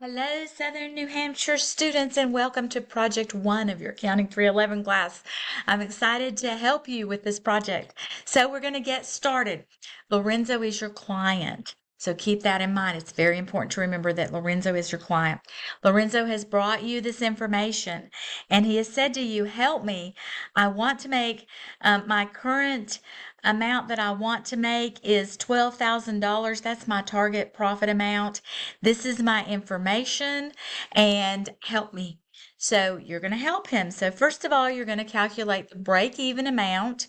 Hello, Southern New Hampshire students, and welcome to Project 1 of your Accounting 311 class. I'm excited to help you with this project. So we're going to get started. Lorenzo is your client. So keep that in mind. It's very important to remember that Lorenzo is your client. Lorenzo has brought you this information, and he has said to you, help me. I want to make my current amount that I want to make is $12,000. That's my target profit amount. This is my information, and help me. So you're going to help him. So first of all, you're going to calculate the break-even amount,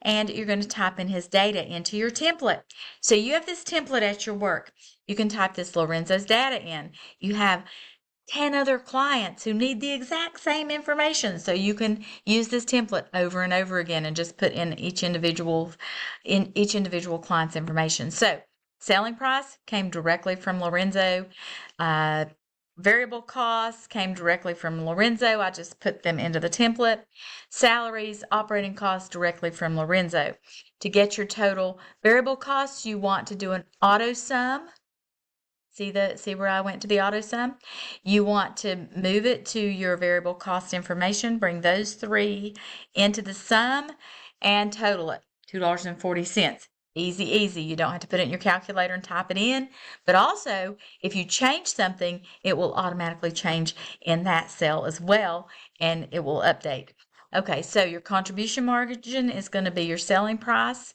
and you're going to type in his data into your template. So you have this template at your work. You can type this Lorenzo's data in. You have 10 other clients who need the exact same information. So you can use this template over and over again and just put in each individual client's information. So selling price came directly from Lorenzo. Variable costs came directly from Lorenzo. I just put them into the template. Salaries, operating costs directly from Lorenzo. To get your total variable costs, you want to do an auto sum. See where I went to the auto sum? You want to move it to your variable cost information, bring those three into the sum and total it, $2.40. Easy, easy. You don't have to put it in your calculator and type it in. But also, if you change something, it will automatically change in that cell as well, and it will update. Okay, so your contribution margin is going to be your selling price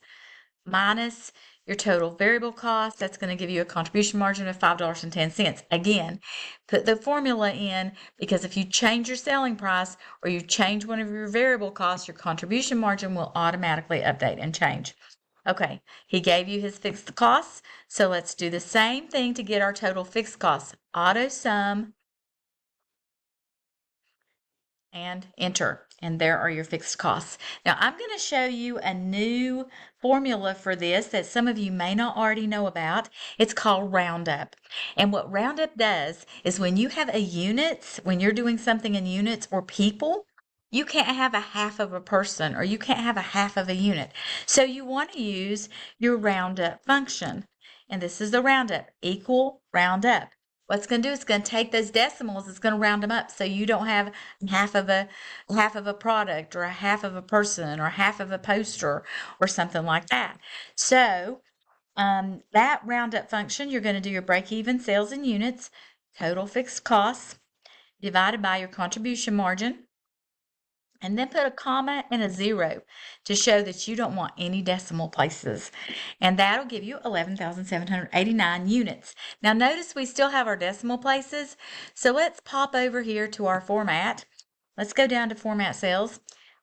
minus your total variable cost. That's going to give you a contribution margin of $5.10. Again, put the formula in, because if you change your selling price or you change one of your variable costs, your contribution margin will automatically update and change. Okay, he gave you his fixed costs, so let's do the same thing to get our total fixed costs. Auto sum and enter, and there are your fixed costs. Now I'm going to show you a new formula for this that some of you may not already know about. It's called roundup. And what roundup does is when you have a units, when you're doing something in units or people, you can't have a half of a person or you can't have a half of a unit. So you want to use your roundup function. And this is the roundup, equal roundup. What's going to do is going to take those decimals, it's going to round them up so you don't have half of a product or a half of a person or half of a poster or something like that. So that roundup function, you're going to do your break-even sales in units, total fixed costs, divided by your contribution margin, and then put a comma and a zero to show that you don't want any decimal places. And that'll give you 11,789 units. Now notice we still have our decimal places. So let's pop over here to our format. Let's go down to format cells.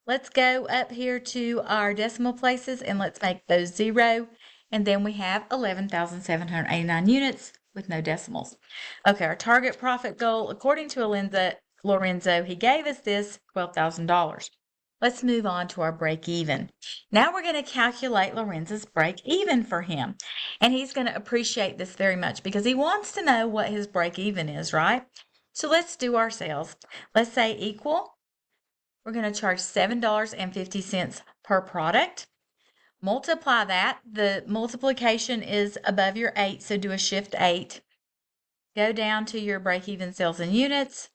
Let's go up here to our decimal places and let's make those 0. And then we have 11,789 units with no decimals. Okay, our target profit goal, according to Lorenzo, he gave us this $12,000. Let's move on to our break even. Now we're going to calculate Lorenzo's break even for him. And he's going to appreciate this very much because he wants to know what his break even is, right? So let's do our sales. Let's say equal. We're going to charge $7.50 per product. Multiply that. The multiplication is above your 8, so do a shift 8. Go down to your break-even sales in units,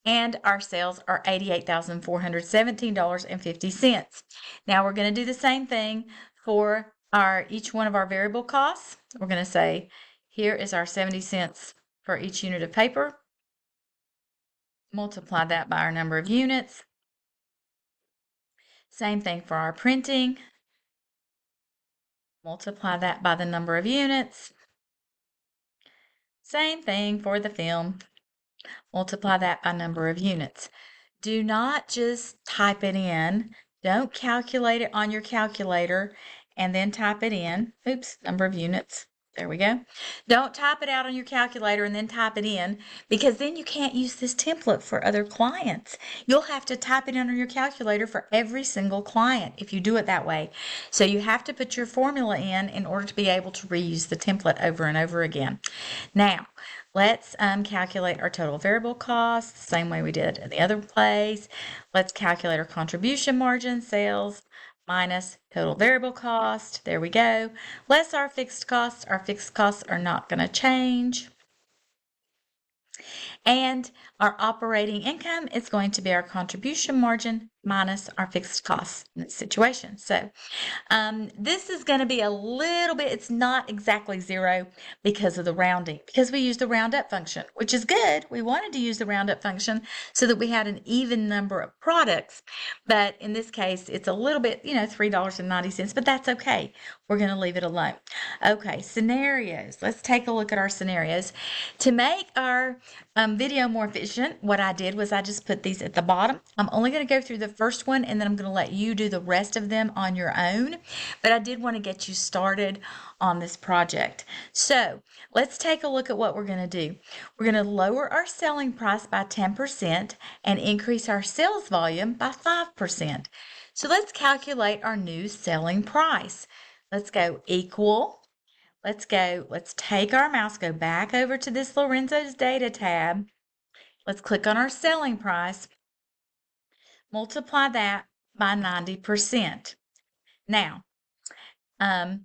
and our sales are $88,417.50. Now we're going to do the same thing for each one of our variable costs. We're going to say, here is our 70 cents for each unit of paper. Multiply that by our number of units. Same thing for our printing. Multiply that by the number of units. Same thing for the film. Multiply that by number of units. Do not just type it in. Don't calculate it on your calculator and then type it in. Oops, number of units. There we go. Don't type it out on your calculator and then type it in, because then you can't use this template for other clients. You'll have to type it in on your calculator for every single client if you do it that way. So you have to put your formula in order to be able to reuse the template over and over again. Now, let's calculate our total variable costs, the same way we did in the other place. Let's calculate our contribution margin, sales minus total variable cost. There we go. Less our fixed costs. Our fixed costs are not going to change. And our operating income is going to be our contribution margin minus our fixed costs in this situation. So this is going to be a little bit, it's not exactly zero because of the rounding, because we use the round up function, which is good. We wanted to use the round up function so that we had an even number of products. But in this case, it's a little bit, $3.90, but that's okay. We're going to leave it alone. Okay, scenarios. Let's take a look at our scenarios. To make our video more efficient, what I did was I just put these at the bottom. I'm only going to go through the first one, and then I'm going to let you do the rest of them on your own. But I did want to get you started on this project. So let's take a look at what we're going to do. We're going to lower our selling price by 10% and increase our sales volume by 5%. So let's calculate our new selling price. Let's go equal. Let's take our mouse, go back over to this Lorenzo's Data tab. Let's click on our selling price, multiply that by 90%. Now, 100%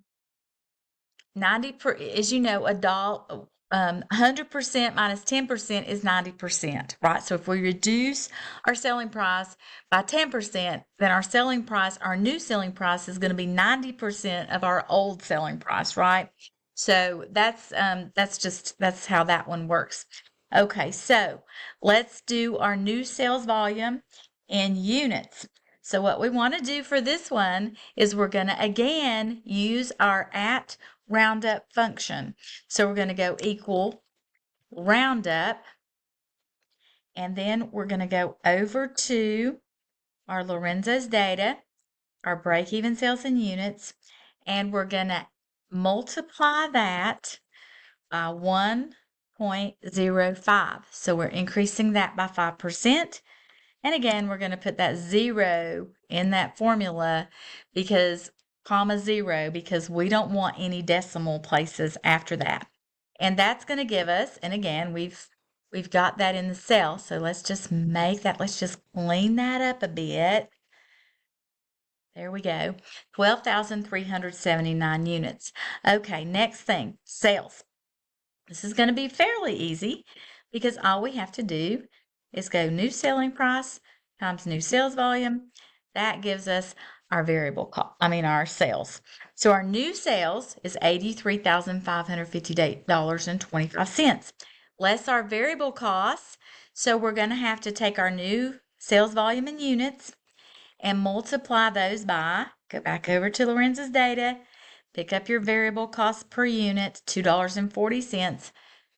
minus 10% is 90%, right? So if we reduce our selling price by 10%, then our new selling price is going to be 90% of our old selling price, right? So that's how that one works. Okay, so let's do our new sales volume in units. So what we want to do for this one is we're going to again use our at roundup function. So we're going to go equal roundup, and then we're going to go over to our Lorenzo's Data, our break-even sales in units, and we're going to multiply that by 1.05. So we're increasing that by 5%. And again, we're going to put that 0 in that formula because comma 0, because we don't want any decimal places after that. And that's going to give us, and again, we've got that in the cell. So let's just clean that up a bit. There we go. 12,379 units. Okay, next thing, sales. This is going to be fairly easy because all we have to do is go new selling price times new sales volume. That gives us our our sales. So our new sales is $83,558.25, less our variable costs. So we're going to have to take our new sales volume in units and multiply those by, go back over to Lorenzo's Data, pick up your variable cost per unit, $2.40,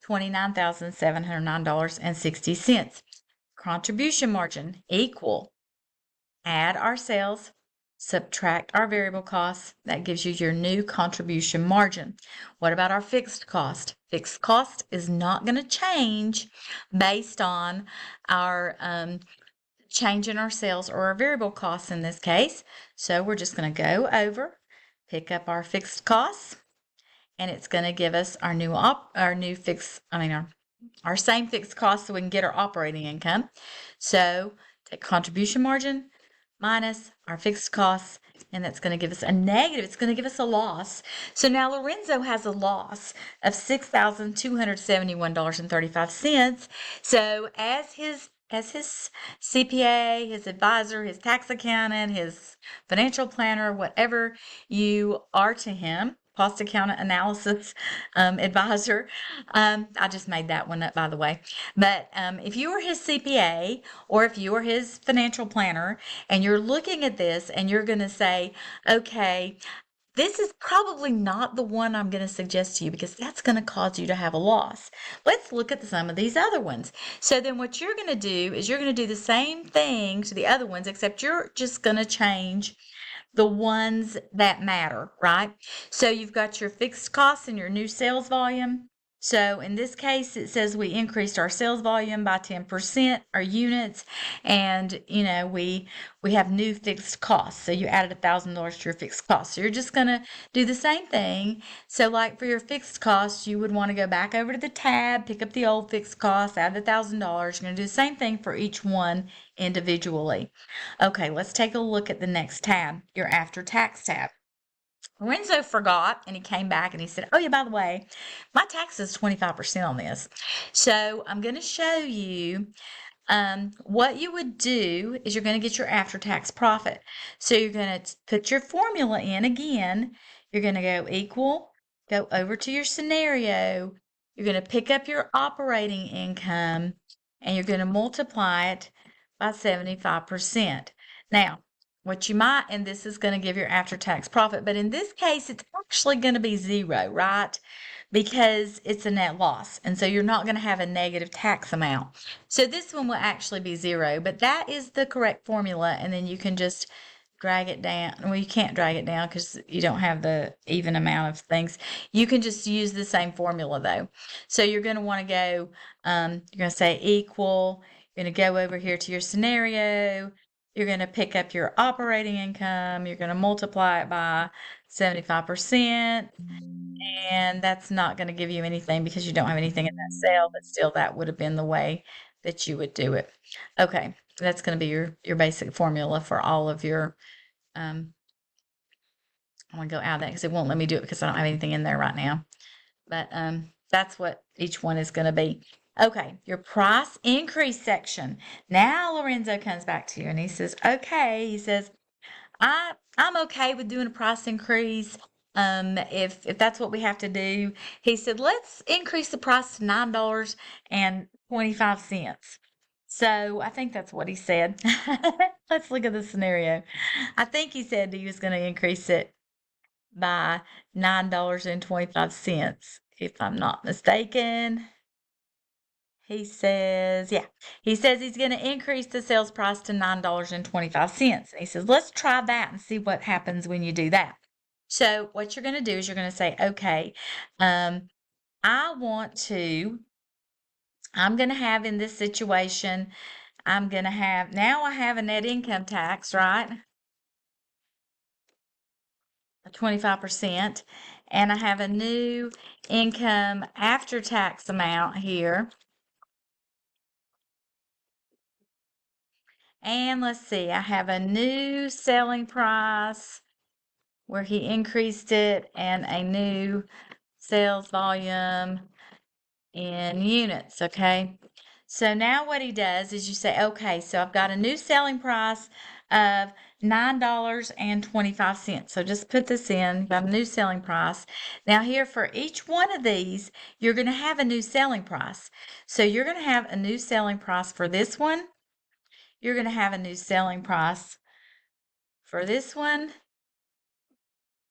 $29,709.60. Contribution margin equal, add our sales, subtract our variable costs. That gives you your new contribution margin. What about our fixed cost? Fixed cost is not going to change based on our change in our sales or our variable costs in this case. So we're just going to go over, pick up our fixed costs, and it's going to give us our our same fixed costs so we can get our operating income. So take contribution margin minus our fixed costs, and that's going to give us a negative. It's going to give us a loss. So now Lorenzo has a loss of $6,271.35. So as his CPA, his advisor, his tax accountant, his financial planner, whatever you are to him, cost accountant analysis advisor. I just made that one up, by the way. But if you are his CPA or if you are his financial planner and you're looking at this and you're going to say, okay, this is probably not the one I'm going to suggest to you because that's going to cause you to have a loss. Let's look at some of these other ones. So then what you're going to do is you're going to do the same thing to the other ones, except you're just going to change the ones that matter, right? So you've got your fixed costs and your new sales volume. So in this case, it says we increased our sales volume by 10%, our units, and we have new fixed costs. So you added $1,000 to your fixed costs. So you're just going to do the same thing. So like for your fixed costs, you would want to go back over to the tab, pick up the old fixed costs, add the $1,000. You're going to do the same thing for each one individually. Okay, let's take a look at the next tab, your after tax tab. Lorenzo forgot and he came back and he said, "Oh, yeah, by the way, my tax is 25% on this." So I'm going to show you what you would do is you're going to get your after-tax profit. So you're going to put your formula in again. You're going to go equal, go over to your scenario. You're going to pick up your operating income and you're going to multiply it by 75%. Now, what you might, and this is going to give your after-tax profit, but in this case, it's actually going to be zero, right? Because it's a net loss. And so you're not going to have a negative tax amount. So this one will actually be zero, but that is the correct formula. And then you can just drag it down. Well, you can't drag it down because you don't have the even amount of things. You can just use the same formula though. So you're going to want to go, you're going to say equal. You're going to go over here to your scenario. You're going to pick up your operating income. You're going to multiply it by 75%. And that's not going to give you anything because you don't have anything in that cell, but still that would have been the way that you would do it. Okay, that's going to be your basic formula for all of your, I'm going to go out of that because it won't let me do it because I don't have anything in there right now. But that's what each one is going to be. Okay, your price increase section. Now Lorenzo comes back to you and he says, okay, he says, I'm okay with doing a price increase. If that's what we have to do. He said, let's increase the price to $9.25. So I think that's what he said. Let's look at the scenario. I think he said he was going to increase it by $9.25, if I'm not mistaken. He says, yeah, he says he's going to increase the sales price to $9.25. He says, let's try that and see what happens when you do that. So what you're going to do is you're going to say, okay, I'm going to have in this situation, now I have a net income tax, right? 25%. And I have a new income after tax amount here. And let's see, I have a new selling price where he increased it and a new sales volume in units, okay? So now what he does is you say, okay, so I've got a new selling price of $9.25. So just put this in, got a new selling price. Now here for each one of these, you're going to have a new selling price. So you're going to have a new selling price for this one. You're going to have a new selling price for this one.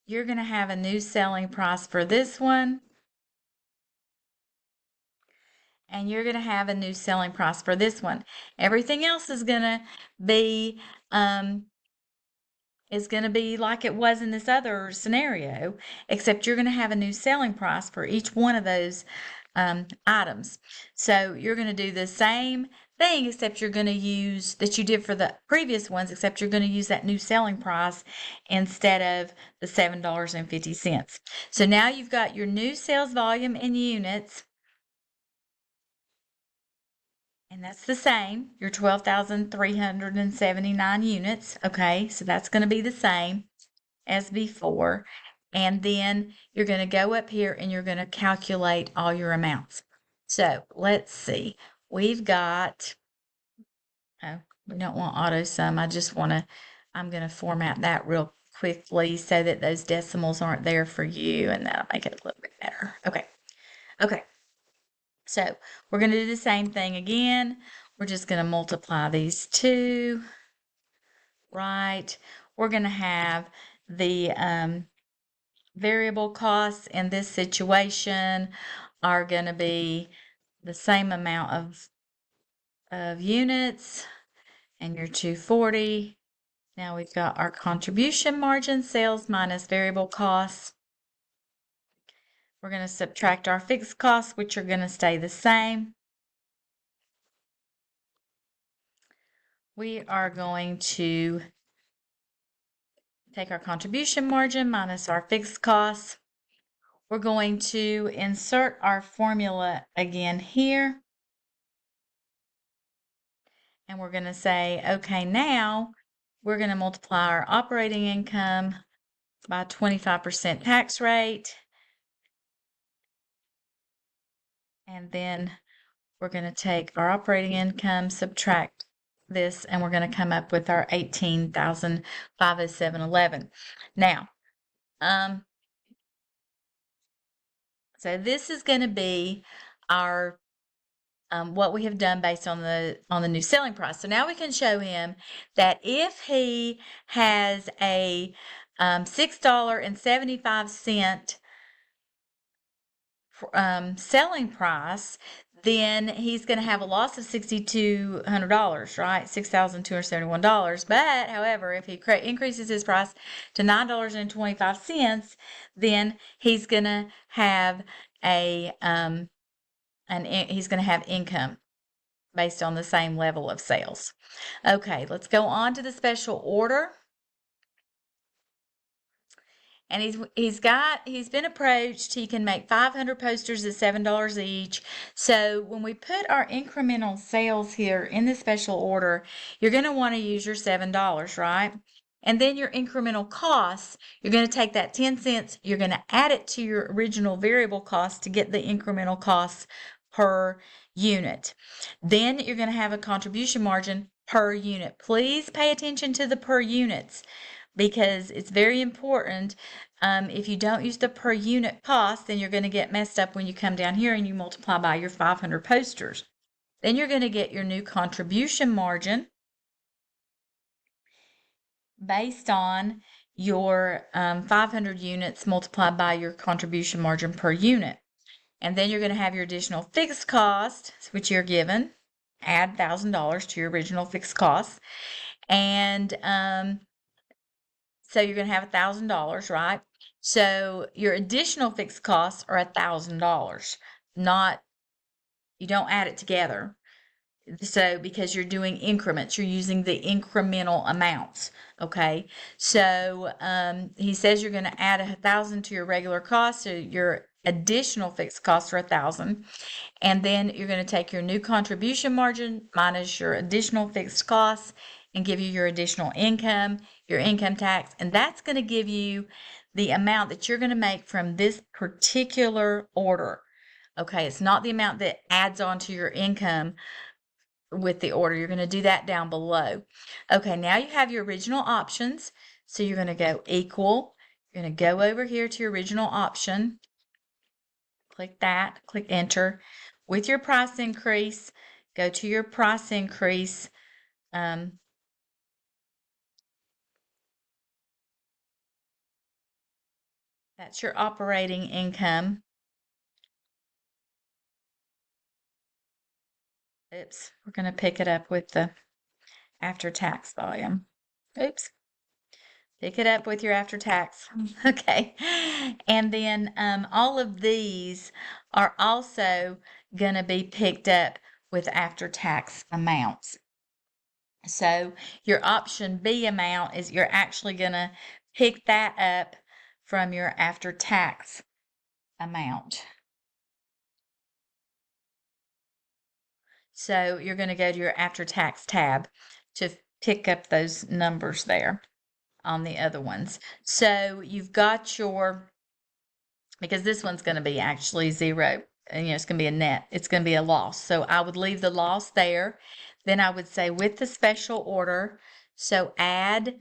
You're going to have a new selling price for this one. And you're going to have a new selling price for this one. Everything else is going to be like it was in this other scenario, except you're going to have a new selling price for each one of those items. So you're going to do the same thing, except you're going to use that you did for the previous ones, except you're going to use that new selling price instead of the $7.50. So now you've got your new sales volume in units. And that's the same, your 12,379 units. Okay, so that's going to be the same as before. And then you're going to go up here and you're going to calculate all your amounts. So let's see. We've got, oh, we don't want auto sum. I'm going to format that real quickly so that those decimals aren't there for you, and that'll make it a little bit better. Okay. Okay. So we're going to do the same thing again. We're just going to multiply these two, right? We're going to have the variable costs in this situation are going to be the same amount of units, and your 240. Now we've got our contribution margin, sales minus variable costs. We're going to subtract our fixed costs, which are going to stay the same. We are going to take our contribution margin minus our fixed costs. We're going to insert our formula again here. And we're going to say, okay, now we're going to multiply our operating income by 25% tax rate. And then we're going to take our operating income, subtract this, and we're going to come up with our 18,507.11. Now, so this is going to be our what we have done based on the new selling price. So now we can show him that if he has a $6.75 selling price, then he's going to have a loss of $6,200, right? $6,271. But, however, if he increases his price to $9.25, then he's going to have he's going to have income based on the same level of sales. Okay, let's go on to the special order. And he's been approached. He can make 500 posters at $7 each. So when we put our incremental sales here in the special order, you're going to want to use your $7, right? And then your incremental costs, you're going to take that 10 cents, you're going to add it to your original variable cost to get the incremental costs per unit. Then you're going to have a contribution margin per unit. Please pay attention to the per units, because it's very important. If you don't use the per unit cost, then you're going to get messed up when you come down here and you multiply by your 500 posters. Then you're going to get your new contribution margin based on your 500 units multiplied by your contribution margin per unit. And then you're going to have your additional fixed cost, which you're given. Add $1,000 to your original fixed costs. And so you're going to have $1,000, right? So your additional fixed costs are $1,000. You don't add it together. So because you're doing increments, you're using the incremental amounts. Okay. So he says you're going to add $1,000 to your regular cost. So your additional fixed costs are $1,000. And then you're going to take your new contribution margin minus your additional fixed costs and give you your additional income, your income tax, and that's going to give you the amount that you're going to make from this particular order. Okay, it's not the amount that adds on to your income with the order. You're going to do that down below. Okay, now you have your original options. So you're going to go equal. You're going to go over here to your original option. Click that, click enter. With your price increase, go to your price increase. That's your operating income. Oops, we're going to pick it up with the after-tax volume. Oops. Pick it up with your after-tax. Okay. And then all of these are also going to be picked up with after-tax amounts. So your option B amount is you're actually going to pick that up from your after-tax amount. So you're going to go to your after-tax tab to pick up those numbers there on the other ones. So you've got because this one's going to be actually zero, and it's going to be a net. It's going to be a loss. So I would leave the loss there. Then I would say with the special order, so add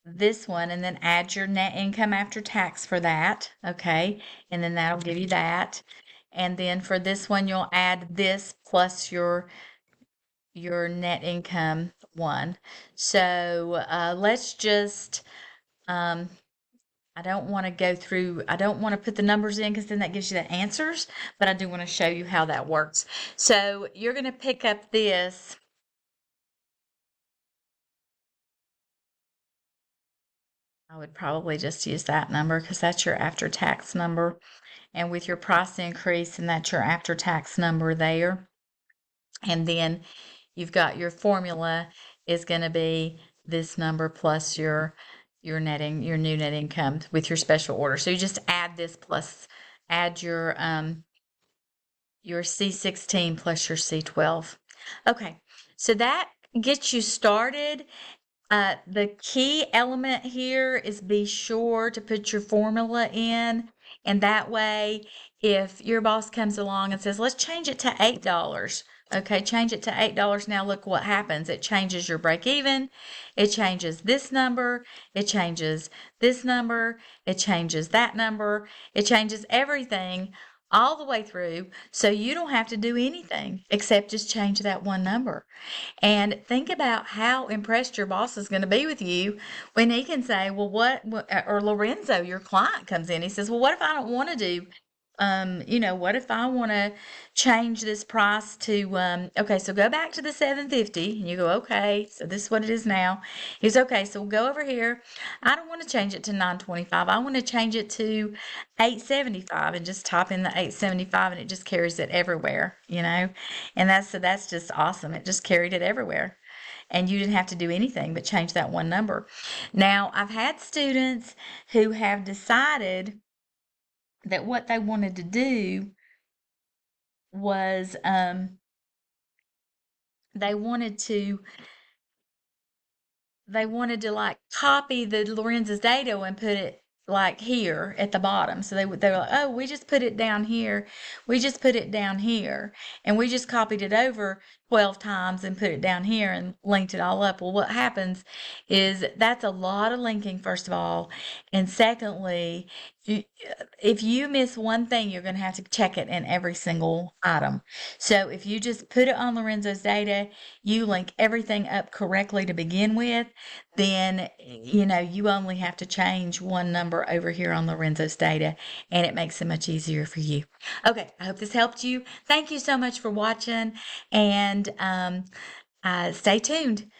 this one and then add your net income after tax for that. Okay. And then that'll give you that. And then for this one, you'll add this plus your net income one. So let's just, I don't want to go through, I don't want to put the numbers in because then that gives you the answers, but I do want to show you how that works. So you're going to pick up this. I would probably just use that number because that's your after-tax number. And with your price increase, and that's your after-tax number there. And then you've got your formula is going to be this number plus your new net income with your special order. So you just add this plus add your C16 plus your C12. Okay, so that gets you started The key element here is be sure to put your formula in, and that way, if your boss comes along and says, let's change it to $8, okay, change it to $8. Now look what happens. It changes your break even. It changes this number. It changes this number. It changes that number. It changes everything all the way through. So you don't have to do anything except just change that one number. And think about how impressed your boss is going to be with you when he can say, well, or Lorenzo, your client comes in. He says, well, what if I don't want to do, what if I want to change this price to, okay, so go back to the 750 and you go, okay, so this is what it is now. He's okay. So we'll go over here. I don't want to change it to 925. I want to change it to 875 and just type in the 875 and it just carries it everywhere, and that's just awesome. It just carried it everywhere. And you didn't have to do anything but change that one number. Now, I've had students who have decided that what they wanted to do was they wanted to like copy the Lorenzo's data and put it like here at the bottom. So they were like, oh, we just put it down here. We just put it down here. And we just copied it over 12 times and put it down here and linked it all up. Well, what happens is that's a lot of linking, first of all. And secondly, if you miss one thing, you're going to have to check it in every single item. So if you just put it on Lorenzo's data, you link everything up correctly to begin with, then you only have to change one number over here on Lorenzo's data, and it makes it much easier for you. Okay, I hope this helped you. Thank you so much for watching, and stay tuned.